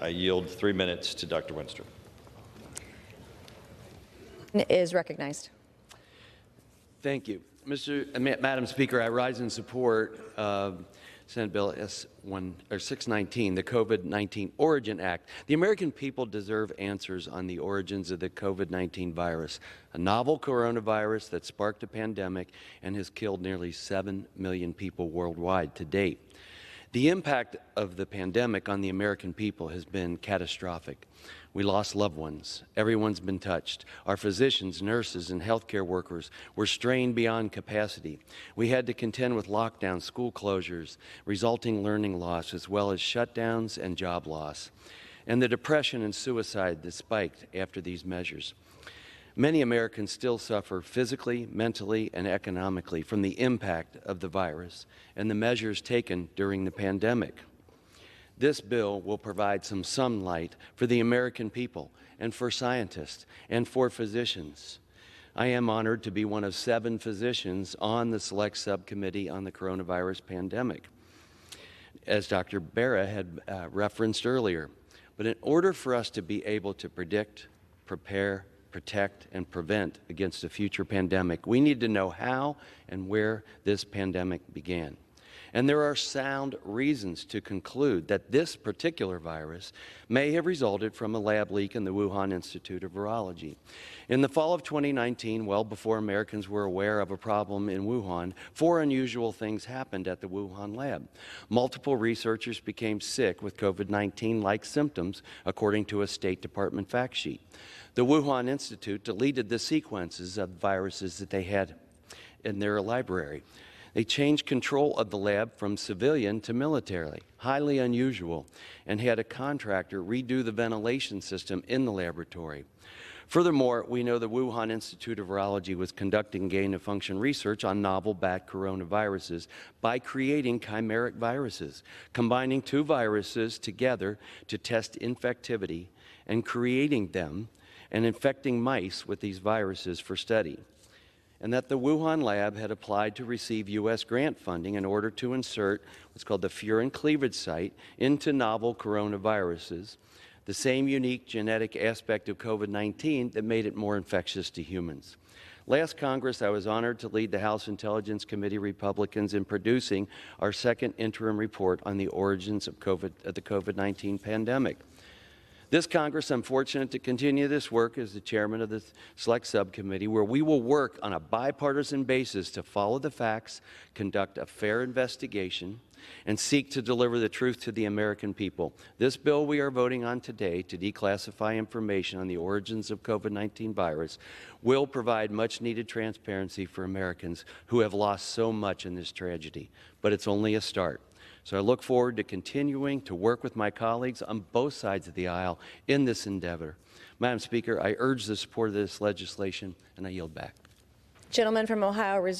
I yield 3 minutes to Dr. Wenstrup. Is recognized. Thank you. Madam Speaker, I rise in support of Senate Bill S619, the COVID-19 Origin Act. The American people deserve answers on the origins of the COVID-19 virus, a novel coronavirus that sparked a pandemic and has killed nearly 7 million people worldwide to date. The impact of the pandemic on the American people has been catastrophic. We lost loved ones. Everyone's been touched. Our physicians, nurses, and healthcare workers were strained beyond capacity. We had to contend with lockdowns, school closures, resulting learning loss, as well as shutdowns and job loss, and the depression and suicide that spiked after these measures. Many Americans still suffer physically, mentally, and economically from the impact of the virus and the measures taken during the pandemic. This bill will provide some sunlight for the American people and for scientists and for physicians. I am honored to be one of 7 physicians on the Select Subcommittee on the Coronavirus Pandemic, as Dr. Barra had referenced earlier. But in order for us to be able to predict, prepare, protect, and prevent against a future pandemic, we need to know how and where this pandemic began. And there are sound reasons to conclude that this particular virus may have resulted from a lab leak in the Wuhan Institute of Virology. In the fall of 2019, well before Americans were aware of a problem in Wuhan, 4 unusual things happened at the Wuhan lab. Multiple researchers became sick with COVID-19-like symptoms, according to a State Department fact sheet. The Wuhan Institute deleted the sequences of viruses that they had in their library. They changed control of the lab from civilian to military, highly unusual, and had a contractor redo the ventilation system in the laboratory. Furthermore, we know the Wuhan Institute of Virology was conducting gain-of-function research on novel bat coronaviruses by creating chimeric viruses, combining 2 viruses together to test infectivity and creating them and infecting mice with these viruses for study, and that the Wuhan lab had applied to receive U.S. grant funding in order to insert what's called the furin cleavage site into novel coronaviruses, the same unique genetic aspect of COVID-19 that made it more infectious to humans. Last Congress, I was honored to lead the House Intelligence Committee Republicans in producing our second interim report on the origins of the COVID-19 pandemic. This Congress, I'm fortunate to continue this work as the chairman of the Select Subcommittee, where we will work on a bipartisan basis to follow the facts, conduct a fair investigation, and seek to deliver the truth to the American people. This bill we are voting on today to declassify information on the origins of COVID-19 virus will provide much-needed transparency for Americans who have lost so much in this tragedy. But it's only a start. So I look forward to continuing to work with my colleagues on both sides of the aisle in this endeavor. Madam Speaker, I urge the support of this legislation, and I yield back. Gentleman from Ohio reserve.